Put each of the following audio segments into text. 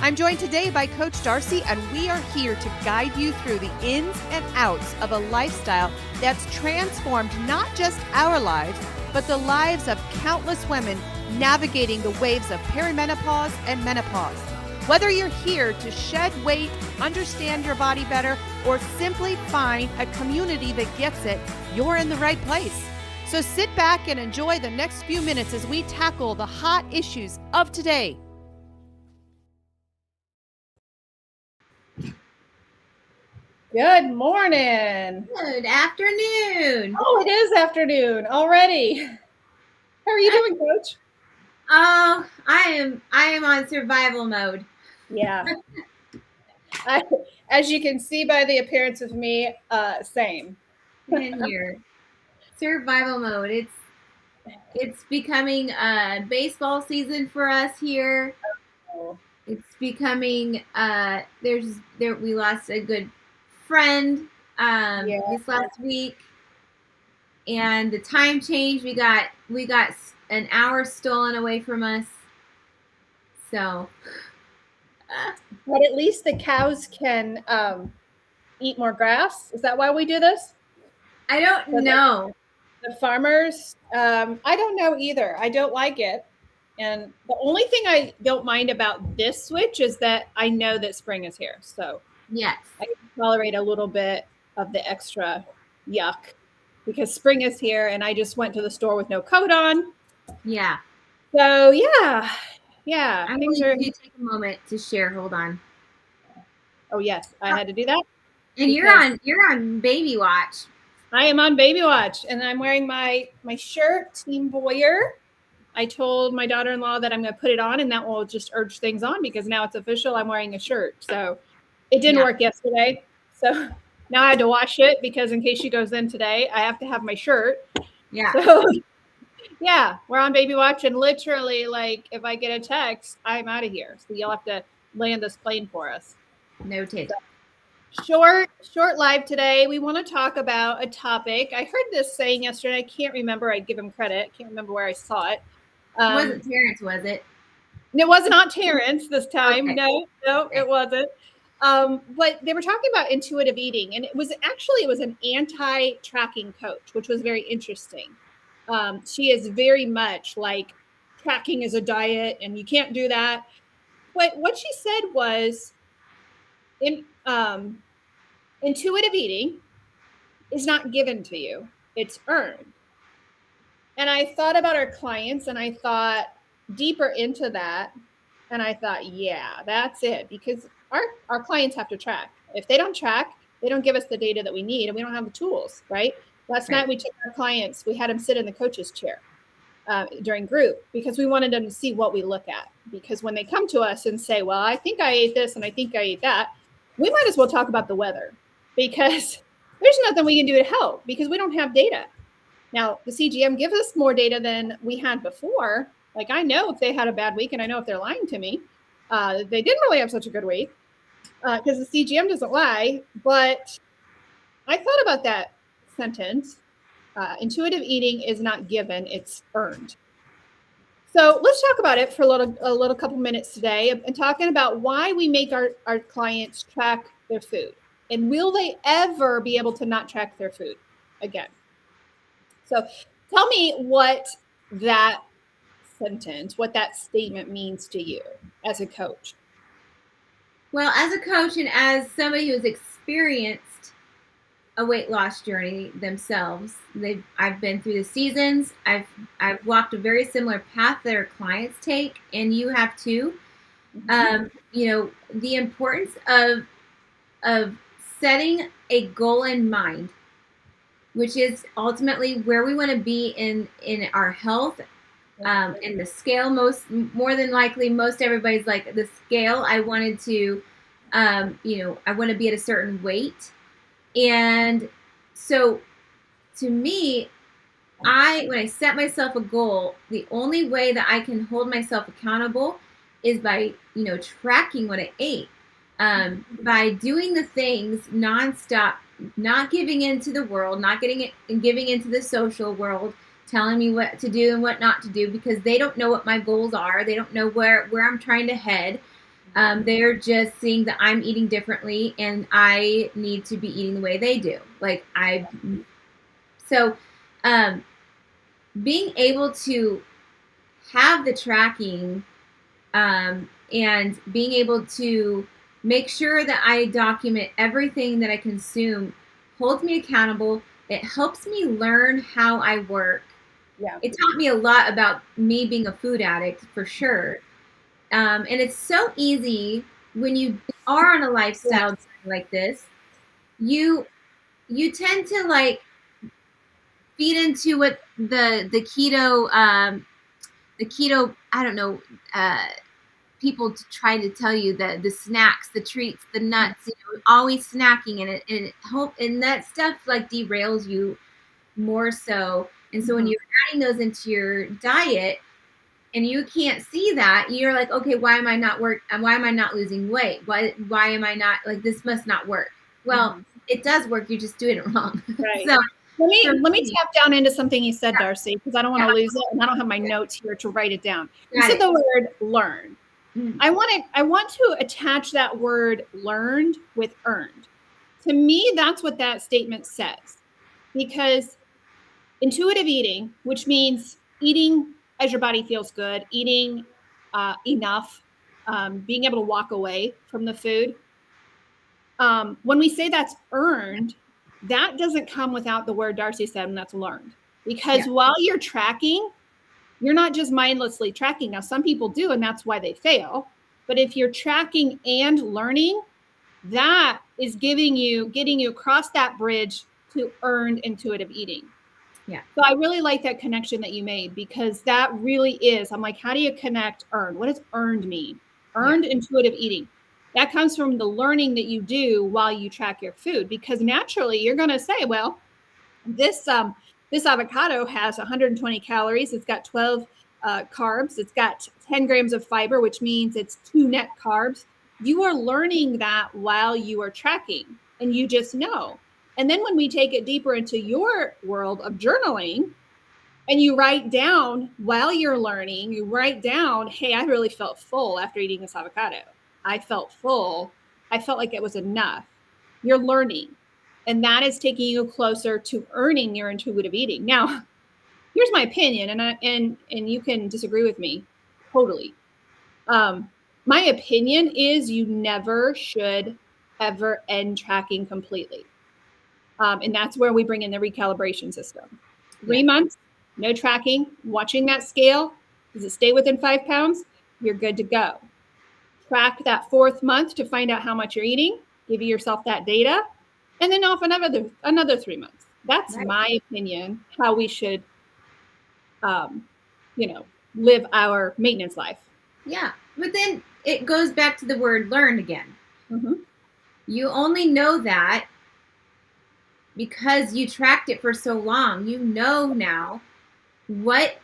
I'm joined today by Coach Darcy, and we are here to guide you through the ins and outs of a lifestyle that's transformed not just our lives, but the lives of countless women navigating the waves of perimenopause and menopause. Whether you're here to shed weight, understand your body better, or simply find a community that gets it, you're in the right place. So sit back and enjoy the next few minutes as we tackle the hot issues of today. Good morning. Good afternoon. Oh, it is afternoon already. How are you doing, Coach? Oh, I am on survival mode. Yeah. As you can see by the appearance of me, same. In here. Survival mode. It's becoming baseball season for us here. Oh. It's becoming we lost a good friend this last week, and the time change, we got an hour stolen away from us. So but at least the cows can eat more grass. Is that why we do this? I don't know. The farmers, I don't know either. I don't like it. And the only thing I don't mind about this switch is that I know that spring is here. So yes, I can tolerate a little bit of the extra yuck because spring is here and I just went to the store with no coat on. Yeah. So yeah. I'm going to take a moment to share. Hold on. Oh yes, I had to do that. And you're on baby watch. I am on baby watch, and I'm wearing my shirt, Team Boyer. I told my daughter-in-law that I'm going to put it on, and that will just urge things on because now it's official. I'm wearing a shirt. So it didn't work yesterday. So now I had to wash it because in case she goes in today, I have to have my shirt. Yeah. So yeah, we're on baby watch, and literally, like, if I get a text, I'm out of here. So you'll have to land this plane for us. Noted. So, short live today. We want to talk about a topic. I heard this saying yesterday. I can't remember. I'd give him credit. Can't remember where I saw it. It wasn't Terrence, was it? It was not Terrence this time. Okay. No, it wasn't. But they were talking about intuitive eating, and it was an anti-tracking coach, which was very interesting. She is very much like tracking is a diet, and you can't do that. But what she said was, intuitive eating is not given to you, it's earned. And I thought about our clients and I thought deeper into that. And I thought, yeah, that's it. Because our clients have to track. If they don't track, they don't give us the data that we need and we don't have the tools, right? Last night we took our clients, we had them sit in the coach's chair during group because we wanted them to see what we look at. Because when they come to us and say, well, I think I ate this and I think I ate that, we might as well talk about the weather because there's nothing we can do to help because we don't have data. Now, the CGM gives us more data than we had before. Like, I know if they had a bad week and I know if they're lying to me. They didn't really have such a good week because the CGM doesn't lie. But I thought about that sentence. Intuitive eating is not given, it's earned. So let's talk about it for a little couple minutes today and talking about why we make our clients track their food. And will they ever be able to not track their food again? So tell me what that sentence, what that statement means to you as a coach. Well, as a coach and as somebody who's experienced a weight loss journey themselves, I've been through the seasons. I've walked a very similar path that our clients take, and you have too. The importance of setting a goal in mind, which is ultimately where we want to be in our health, and the scale. More than likely, most everybody's like the scale. I wanted to, I want to be at a certain weight. And so to me, when I set myself a goal, the only way that I can hold myself accountable is by, tracking what I ate, by doing the things nonstop, not giving into the world, not giving into the social world, telling me what to do and what not to do, because they don't know what my goals are. They don't know where I'm trying to head. They're just seeing that I'm eating differently and I need to be eating the way they do. So being able to have the tracking and being able to make sure that I document everything that I consume holds me accountable. It helps me learn how I work. Yeah. It taught me a lot about me being a food addict for sure. And it's so easy when you are on a lifestyle like this, you tend to like feed into what the keto I don't know people to try to tell you that the snacks, the treats, the nuts, always snacking, and that stuff like derails you more so. And so when you're adding those into your diet and you can't see that, you're like, okay, why am I not losing weight? Why am I not, like, this must not work? Well, it does work. You're just doing it wrong. Right. So let me tap down into something you said, Darcy, because I don't want to lose it, and I don't have my notes here to write it down. You said the word learn. I want to attach that word learned with earned. To me, that's what that statement says, because intuitive eating, which means eating as your body feels good, eating enough, being able to walk away from the food. When we say that's earned, that doesn't come without the word Darcy said, and that's learned. Because while you're tracking, you're not just mindlessly tracking. Now, some people do, and that's why they fail. But if you're tracking and learning, that is getting you across that bridge to earned intuitive eating. Yeah. So I really like that connection that you made, because that really is, I'm like, how do you connect earned? What does earned mean? Earned intuitive eating. That comes from the learning that you do while you track your food, because naturally you're going to say, well, this avocado has 120 calories. It's got 12 carbs. It's got 10 grams of fiber, which means it's 2 net carbs. You are learning that while you are tracking, and you just know. And then when we take it deeper into your world of journaling, and you write down while you're learning, you write down, hey, I really felt full after eating this avocado. I felt full. I felt like it was enough. You're learning. And that is taking you closer to earning your intuitive eating. Now, here's my opinion, and you can disagree with me totally. My opinion is you never should ever end tracking completely. And that's where we bring in the recalibration system. 3 months, no tracking, watching that scale. Does it stay within 5 pounds? You're good to go. Track that 4th month to find out how much you're eating. Give yourself that data. And then off another 3 months. That's my opinion, how we should, live our maintenance life. Yeah. But then it goes back to the word learned again. Mm-hmm. You only know that because you tracked it for so long. You know now what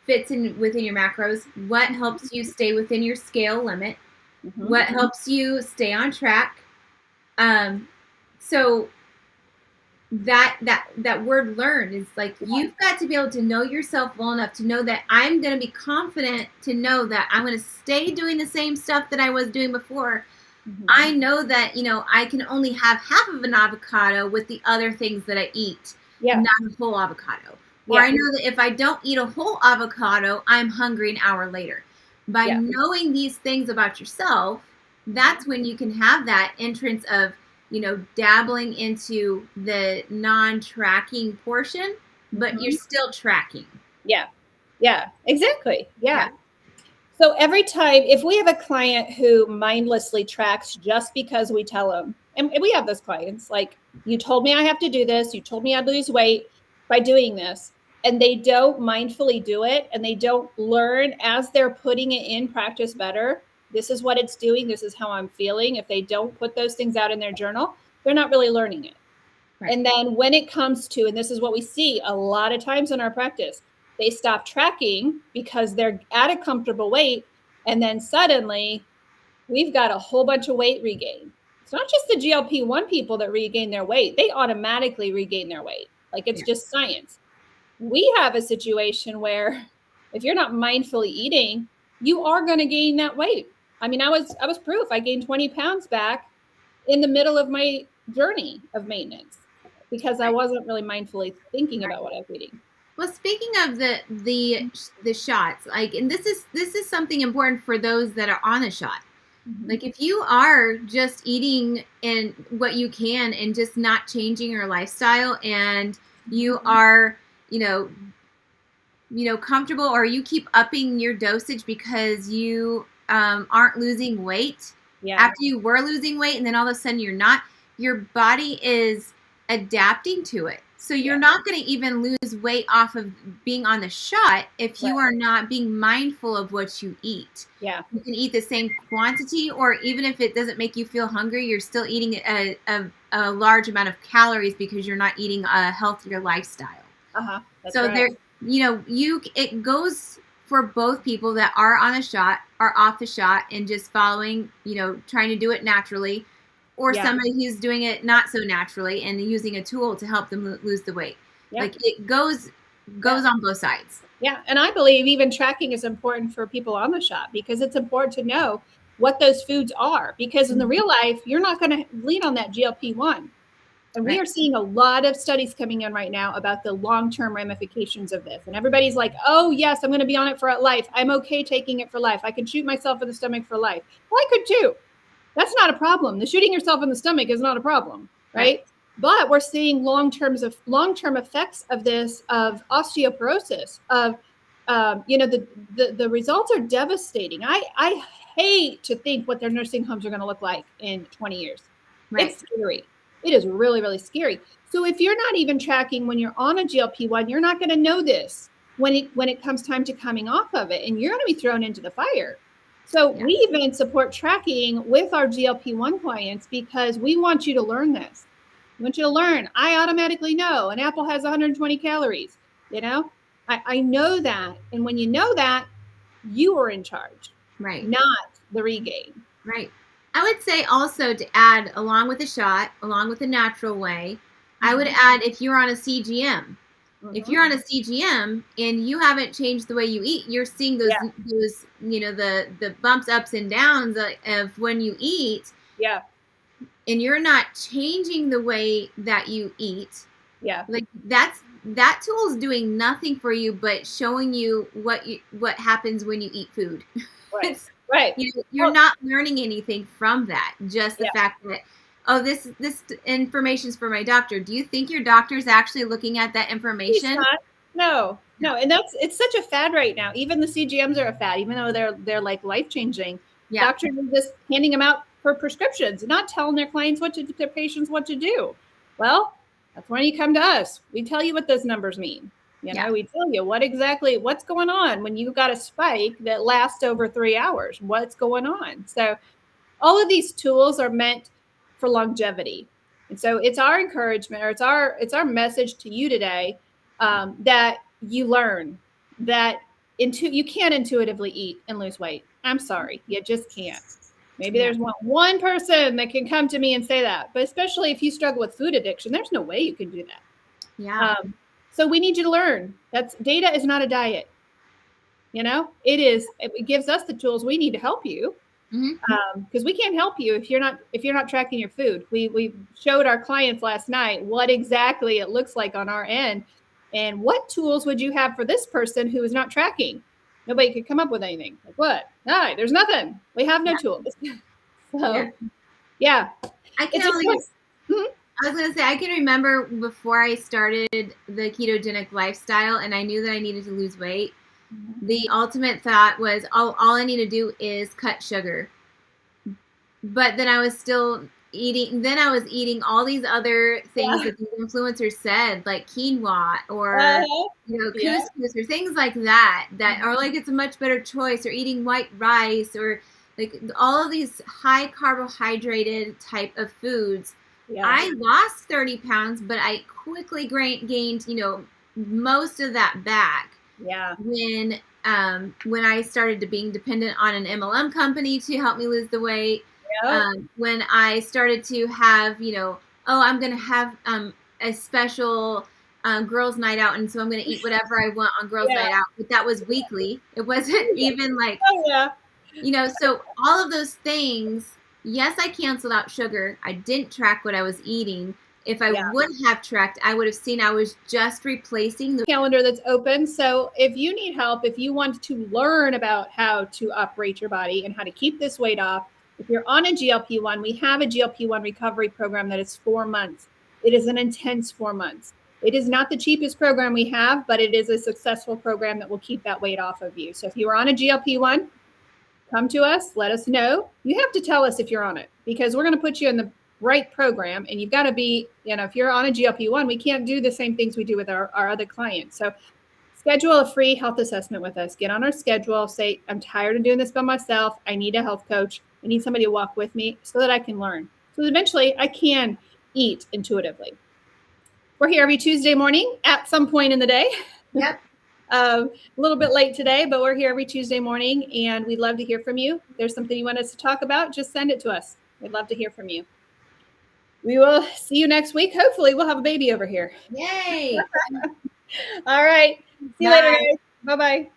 fits in within your macros, what helps you stay within your scale limit, what helps you stay on track. So that word learn is like, you've got to be able to know yourself well enough to know that I'm going to be confident to know that I'm going to stay doing the same stuff that I was doing before. I know that, I can only have half of an avocado with the other things that I eat, not a whole avocado. Or I know that if I don't eat a whole avocado, I'm hungry an hour later. By knowing these things about yourself, that's when you can have that entrance of, dabbling into the non-tracking portion, but you're still tracking. Yeah, exactly. Yeah. So every time, if we have a client who mindlessly tracks just because we tell them, and we have those clients, like, you told me I have to do this, you told me I'd lose weight by doing this, and they don't mindfully do it, and they don't learn as they're putting it in practice better, this is what it's doing, this is how I'm feeling. If they don't put those things out in their journal, they're not really learning it. Right. And then when it comes to, and this is what we see a lot of times in our practice, they stop tracking because they're at a comfortable weight, and then suddenly we've got a whole bunch of weight regain. It's not just the GLP-1 people that regain their weight. They automatically regain their weight. Like, it's just science. We have a situation where if you're not mindfully eating, you are going to gain that weight. I mean, I was proof. I gained 20 pounds back in the middle of my journey of maintenance because I wasn't really mindfully thinking about what I was eating. Well, speaking of the shots, like, and this is something important for those that are on a shot. Like, if you are just eating and what you can and just not changing your lifestyle, and you are, comfortable, or you keep upping your dosage because you aren't losing weight Yeah. after you were losing weight, and then all of a sudden you're not, your body is adapting to it. So you're not going to even lose weight off of being on the shot if you are not being mindful of what you eat. Yeah. You can eat the same quantity, or even if it doesn't make you feel hungry, you're still eating a large amount of calories because you're not eating a healthier lifestyle. That's so right. there, it goes for both people that are on a shot, are off the shot, and just following, trying to do it naturally, or somebody who's doing it not so naturally and using a tool to help them lose the weight. Like, it goes on both sides. Yeah. And I believe even tracking is important for people on the shot, because it's important to know what those foods are, because in the real life, you're not going to lean on that GLP-1. And we are seeing a lot of studies coming in right now about the long-term ramifications of this. And everybody's like, oh, yes, I'm going to be on it for life. I'm okay taking it for life. I can shoot myself in the stomach for life. Well, I could too. That's not a problem. The shooting yourself in the stomach is not a problem, right? But we're seeing long-term effects of this, of osteoporosis, of the results are devastating. I hate to think what their nursing homes are going to look like in 20 years. It's scary. It is really, really scary. So if you're not even tracking when you're on a GLP-1, you're not going to know this when it comes time to coming off of it, and you're going to be thrown into the fire. So we even support tracking with our GLP-1 clients, because we want you to learn this. We want you to learn. I automatically know an apple has 120 calories. I know that. And when you know that, you are in charge, not the regain. Right. I would say also to add, along with the shot, along with the natural way, I would add, if you're on a CGM. If you're on a CGM and you haven't changed the way you eat, you're seeing those the bumps, ups and downs of when you eat. Yeah. And you're not changing the way that you eat. Yeah. Like, that tool is doing nothing for you but showing you what happens when you eat food. Right. Right. You're not learning anything from that. Just the fact that, oh, this information is for my doctor. Do you think your doctor is actually looking at that information? No. And it's such a fad right now. Even the CGMs are a fad, even though they're like life-changing. Yeah. Doctors are just handing them out for prescriptions, not telling their clients their patients what to do. Well, that's when you come to us. We tell you what those numbers mean. We tell you what's going on when you've got a spike that lasts over 3 hours. What's going on? So all of these tools are meant for longevity. And so it's our encouragement, or it's our message to you today, that you learn that you can't intuitively eat and lose weight. I'm sorry, you just can't. Maybe there's one person that can come to me and say that, but especially if you struggle with food addiction, there's no way you can do that. Yeah. So we need you to learn. Data is not a diet. It gives us the tools we need to help you. Because we can't help you if you're not tracking your food. We showed our clients last night what exactly it looks like on our end, and what tools would you have for this person who is not tracking? Nobody could come up with anything. Like, what? No, there's nothing. We have no tools. So, I was going to say, I can remember before I started the ketogenic lifestyle and I knew that I needed to lose weight, the ultimate thought was, all I need to do is cut sugar. But then I was still eating all these other things that these influencers said, like quinoa or couscous or things like that are like, it's a much better choice, or eating white rice, or like all of these high carbohydrated type of foods. I lost 30 pounds, but I quickly gained, most of that back. When I started being dependent on an MLM company to help me lose the weight. When I started to have, I'm going to have a special girls' night out, and so I'm going to eat whatever I want on girls' night out. But that was weekly. It wasn't even like So all of those things, yes, I canceled out sugar. I didn't track what I was eating. If I would have tracked, I would have seen I was just replacing the calendar that's open. So if you need help, if you want to learn about how to operate your body and how to keep this weight off, if you're on a GLP-1, we have a GLP-1 recovery program that is 4 months. It is an intense 4 months. It is not the cheapest program we have, but it is a successful program that will keep that weight off of you. So if you are on a GLP-1, come to us, let us know. You have to tell us if you're on it, because we're going to put you in the right program, and you've got to be, if you're on a GLP-1, we can't do the same things we do with our other clients. So schedule a free health assessment with us. Get on our schedule. Say, I'm tired of doing this by myself. I need a health coach. I need somebody to walk with me so that I can learn. So eventually I can eat intuitively. We're here every Tuesday morning at some point in the day. Yep. A little bit late today, but we're here every Tuesday morning, and we'd love to hear from you. If there's something you want us to talk about, just send it to us. We'd love to hear from you. We will see you next week. Hopefully we'll have a baby over here. Yay. All right. See you later, guys. Bye-bye.